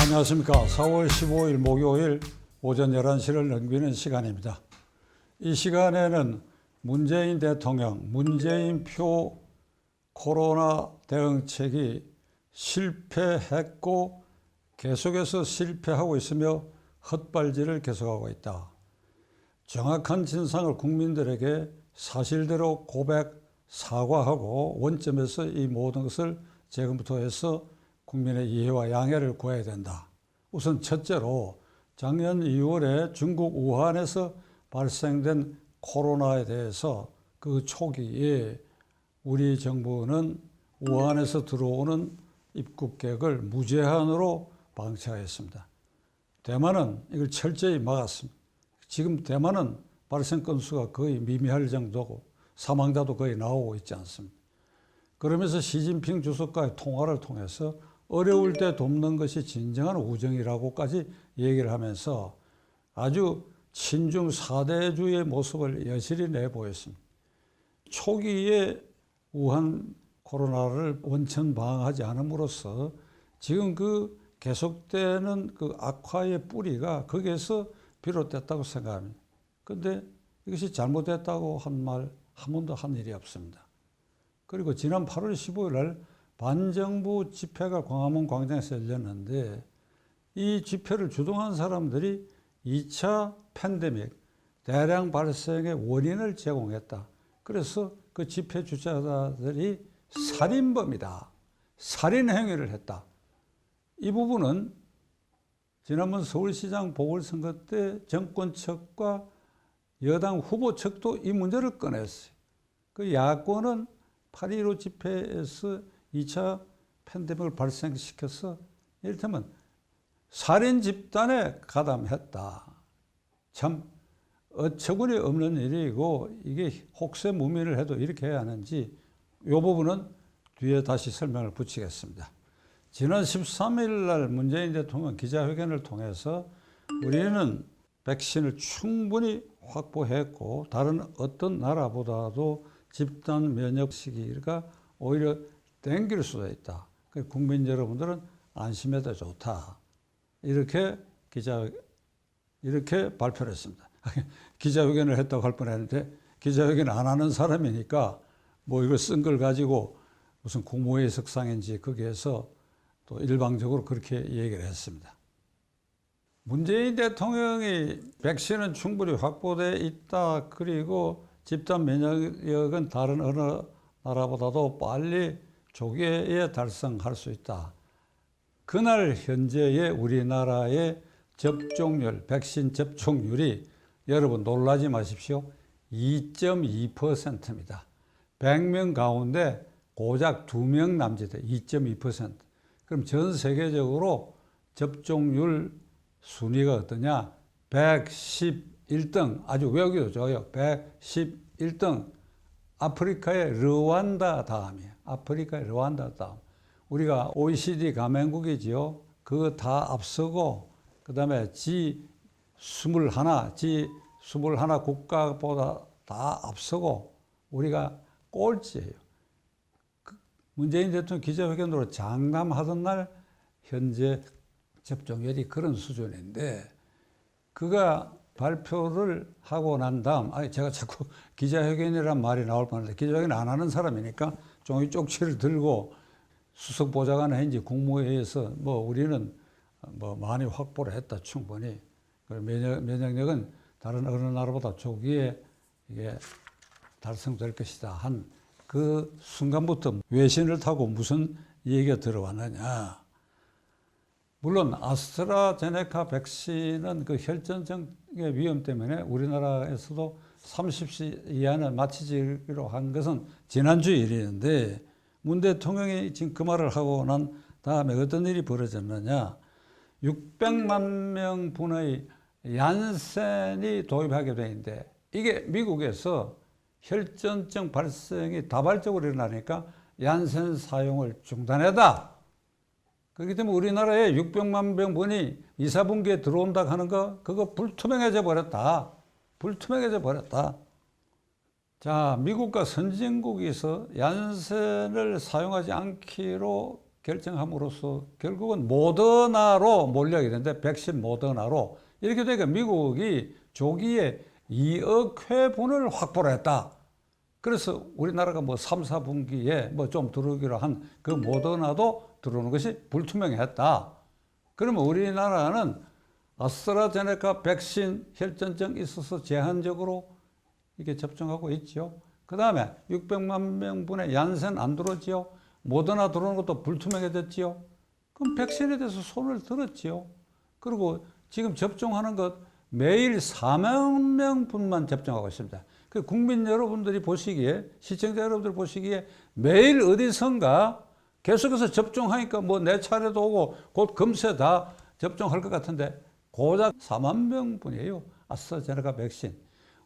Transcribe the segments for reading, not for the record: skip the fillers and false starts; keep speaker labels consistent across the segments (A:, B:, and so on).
A: 안녕하십니까. 4월 15일 목요일 오전 11시를 넘기는 시간입니다. 이 시간에는 문재인 대통령, 문재인표 코로나 대응책이 실패했고 계속해서 실패하고 있으며 헛발질을 계속하고 있다. 정확한 진상을 국민들에게 사실대로 고백, 사과하고 원점에서 이 모든 것을 지금부터 해서 국민의 이해와 양해를 구해야 된다. 우선 첫째로 작년 2월에 중국 우한에서 발생된 코로나에 대해서 그 초기에 우리 정부는 우한에서 들어오는 입국객을 무제한으로 방치하였습니다. 대만은 이걸 철저히 막았습니다. 지금 대만은 발생 건수가 거의 미미할 정도고 사망자도 거의 나오고 있지 않습니다. 그러면서 시진핑 주석과의 통화를 통해서 어려울 때 돕는 것이 진정한 우정이라고까지 얘기를 하면서 아주 친중 사대주의 모습을 여실히 내보였습니다. 초기에 우한 코로나를 원천 방어하지 않음으로써 지금 그 계속되는 그 악화의 뿌리가 거기에서 비롯됐다고 생각합니다. 그런데 이것이 잘못됐다고 한 말 한 번도 한 일이 없습니다. 그리고 지난 8월 15일 날 반정부 집회가 광화문 광장에서 열렸는데 이 집회를 주동한 사람들이 2차 팬데믹 대량 발생의 원인을 제공했다. 그래서 그 집회 주최자들이 살인범이다. 살인 행위를 했다. 이 부분은 지난번 서울시장 보궐선거 때 정권 측과 여당 후보 측도 이 문제를 꺼냈어요. 그 야권은 8.15 집회에서 2차 팬데믹을 발생시켜서 이를테면 살인 집단에 가담했다. 참 어처구니 없는 일이고 이게 혹세무민을 해도 이렇게 해야 하는지 이 부분은 뒤에 다시 설명을 붙이겠습니다. 지난 13일 날 문재인 대통령 기자회견을 통해서 우리는 백신을 충분히 확보했고 다른 어떤 나라보다도 집단 면역 시기가 오히려 땡길 수도 있다. 국민 여러분들은 안심해도 좋다. 이렇게 발표를 했습니다. 기자회견을 했다고 할 뻔했는데 기자회견 안 하는 사람이니까 뭐 이거 쓴 걸 가지고 무슨 국무회의 석상인지 거기에서 또 일방적으로 그렇게 얘기를 했습니다. 문재인 대통령이 백신은 충분히 확보되어 있다. 그리고 집단 면역력은 다른 어느 나라보다도 빨리 조기에 달성할 수 있다. 그날 현재의 우리나라의 접종률, 백신 접종률이 여러분 놀라지 마십시오. 2.2%입니다. 100명 가운데 고작 2명 남짓에 2.2%. 그럼 전 세계적으로 접종률 순위가 어떠냐? 111등, 아주 외우기도 좋아요. 111등, 아프리카의 르완다 다음이에요. 아프리카의 르완다 다음. 우리가 OECD 가맹국이지요. 그거 다 앞서고, 그 다음에 G21 국가보다 다 앞서고, 우리가 꼴찌예요. 문재인 대통령 기자회견으로 장담하던 날 현재 접종률이 그런 수준인데 그가 발표를 하고 난 다음 제가 자꾸 기자회견이란 말이 나올 뻔한데 기자회견 안 하는 사람이니까 종이 쪽지를 들고 수석 보좌관 했는지 국무회의에서 뭐 우리는 뭐 많이 확보를 했다 충분히 면역력은 다른 어느 나라보다 조기에 이게 달성될 것이다 한 그 순간부터 외신을 타고 무슨 얘기가 들어왔느냐. 물론 아스트라제네카 백신은 그 혈전증의 위험 때문에 우리나라에서도 30시 이하는 마치기로 한 것은 지난주 일이었는데 문 대통령이 지금 그 말을 하고 난 다음에 어떤 일이 벌어졌느냐. 600만 명분의 얀센이 도입하게 돼 있는데 이게 미국에서 혈전증 발생이 다발적으로 일어나니까 얀센 사용을 중단했다. 그렇기 때문에 우리나라에 600만 명분이 2, 4분기에 들어온다 하는 거 그거 불투명해져 버렸다. 불투명해져 버렸다. 자, 미국과 선진국에서 얀센을 사용하지 않기로 결정함으로써 결국은 모더나로 몰려야 되는데 백신 모더나로 이렇게 되니까 미국이 조기에 2억 회분을 확보를 했다. 그래서 우리나라가 뭐 3, 4분기에 뭐 좀 들어오기로 한 그 모더나도 들어오는 것이 불투명했다. 그러면 우리나라는 아스트라제네카 백신 혈전증 있어서 제한적으로 이게 접종하고 있죠. 그 다음에 600만 명분의 얀센 안 들어오지요. 모더나 들어오는 것도 불투명해졌지요. 그럼 백신에 대해서 손을 들었지요. 그리고 지금 접종하는 것 매일 4만 명분만 접종하고 있습니다. 그 국민 여러분들이 보시기에, 시청자 여러분들 보시기에 매일 어디선가 계속해서 접종하니까 뭐 내 차례도 오고 곧 금세 다 접종할 것 같은데 고작 4만 명분이에요. 아스트라제네카 백신.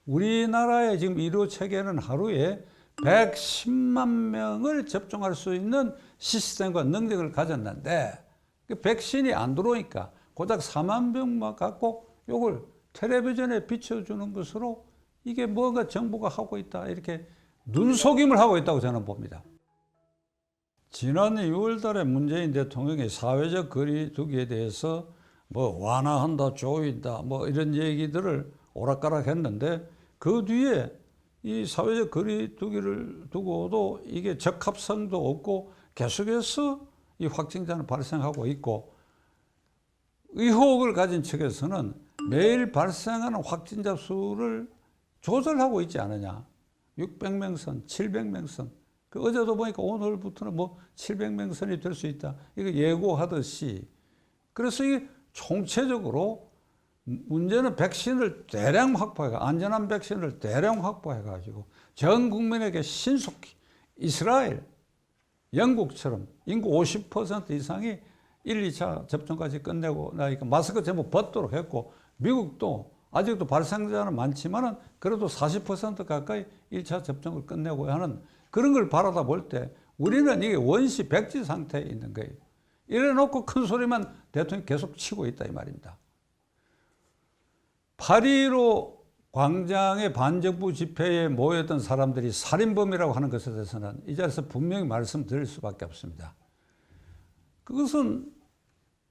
A: 우리나라의 지금 의료 체계는 하루에 110만 명을 접종할 수 있는 시스템과 능력을 가졌는데 그 백신이 안 들어오니까 고작 4만 명만 갖고 이걸 텔레비전에 비춰주는 것으로 이게 뭔가 정부가 하고 있다 이렇게 눈속임을 하고 있다고 저는 봅니다. 지난 6월 달에 문재인 대통령이 사회적 거리두기에 대해서 뭐 완화한다, 조인다 뭐 이런 얘기들을 오락가락 했는데 그 뒤에 이 사회적 거리두기를 두고도 이게 적합성도 없고 계속해서 이 확진자는 발생하고 있고 의혹을 가진 측에서는 매일 발생하는 확진자 수를 조절하고 있지 않느냐. 600명 선, 700명 선. 그 어제도 보니까 오늘부터는 뭐 700명 선이 될 수 있다. 이거 예고하듯이. 그래서 이게 총체적으로 문제는 백신을 대량 확보해가 안전한 백신을 대량 확보해가지고 전 국민에게 신속히 이스라엘, 영국처럼 인구 50% 이상이 1, 2차 접종까지 끝내고 나니까 마스크 전부 벗도록 했고 미국도 아직도 발생자는 많지만은 그래도 40% 가까이 1차 접종을 끝내고 하는 그런 걸 바라다 볼 때 우리는 이게 원시 백지 상태에 있는 거예요. 이래 놓고 큰 소리만 대통령이 계속 치고 있다 이 말입니다. 8.15 광장의 반정부 집회에 모였던 사람들이 살인범이라고 하는 것에 대해서는 이 자리에서 분명히 말씀드릴 수밖에 없습니다. 그것은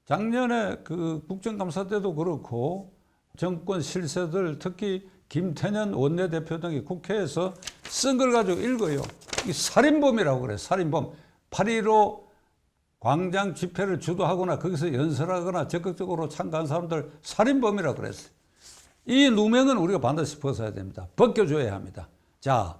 A: 작년에 그 국정감사 때도 그렇고 정권 실세들 특히 김태년 원내대표 등이 국회에서 쓴 걸 가지고 읽어요. 이 살인범이라고 그래요. 살인범. 8.15 광장 집회를 주도하거나 거기서 연설하거나 적극적으로 참가한 사람들 살인범이라고 그랬어요. 이 누명은 우리가 반드시 벗어야 됩니다. 벗겨줘야 합니다. 자,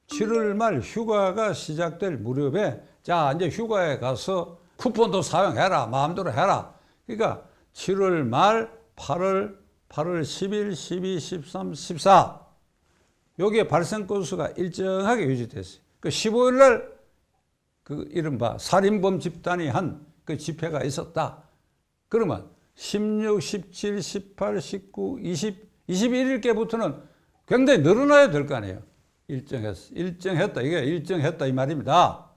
A: 7월 말 휴가가 시작될 무렵에 자 이제 휴가에 가서 쿠폰도 사용해라. 마음대로 해라. 그러니까 7월 말 8월 10일, 12, 13, 14 여기에 발생 건수가 일정하게 유지됐어요. 그 15일 날 그 이른바 살인범 집단이 한 그 집회가 있었다. 그러면 16, 17, 18, 19, 20, 21일께부터는 굉장히 늘어나야 될 거 아니에요. 일정했다. 이게 일정했다 이 말입니다.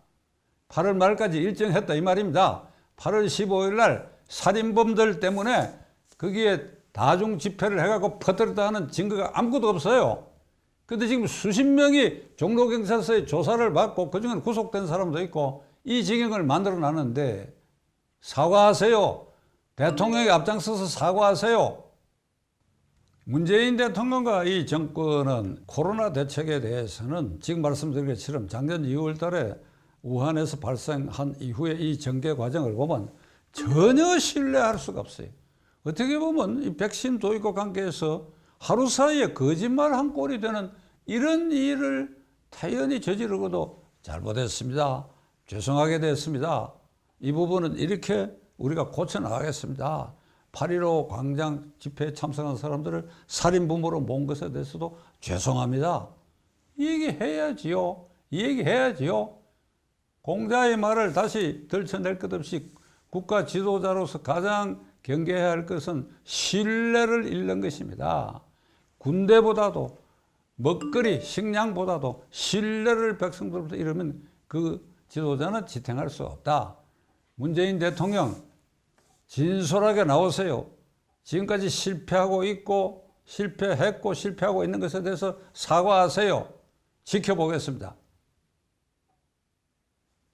A: 8월 말까지 일정했다 이 말입니다. 8월 15일 날 살인범들 때문에 거기에 다중 집회를 해갖고 퍼뜨렸다 하는 증거가 아무것도 없어요. 근데 지금 수십 명이 종로경찰서에 조사를 받고 그중에 구속된 사람도 있고 이 지경을 만들어 놨는데 사과하세요. 대통령이 앞장서서 사과하세요. 문재인 대통령과 이 정권은 코로나 대책에 대해서는 지금 말씀드린 것처럼 작년 2월 달에 우한에서 발생한 이후에 이 전개 과정을 보면 전혀 신뢰할 수가 없어요. 어떻게 보면 이 백신 도입과 관계해서 하루 사이에 거짓말 한 꼴이 되는 이런 일을 태연히 저지르고도 잘못했습니다. 죄송하게 됐습니다. 이 부분은 이렇게 우리가 고쳐나가겠습니다. 8.15 광장 집회에 참석한 사람들을 살인범으로 모은 것에 대해서도 죄송합니다. 이 얘기 해야지요. 이 얘기 해야지요. 공자의 말을 다시 들춰낼 것 없이 국가 지도자로서 가장 경계해야 할 것은 신뢰를 잃는 것입니다. 군대보다도 먹거리, 식량보다도 신뢰를 백성들로부터 잃으면 그 지도자는 지탱할 수 없다. 문재인 대통령 진솔하게 나오세요. 지금까지 실패하고 있고 실패했고 실패하고 있는 것에 대해서 사과하세요. 지켜보겠습니다.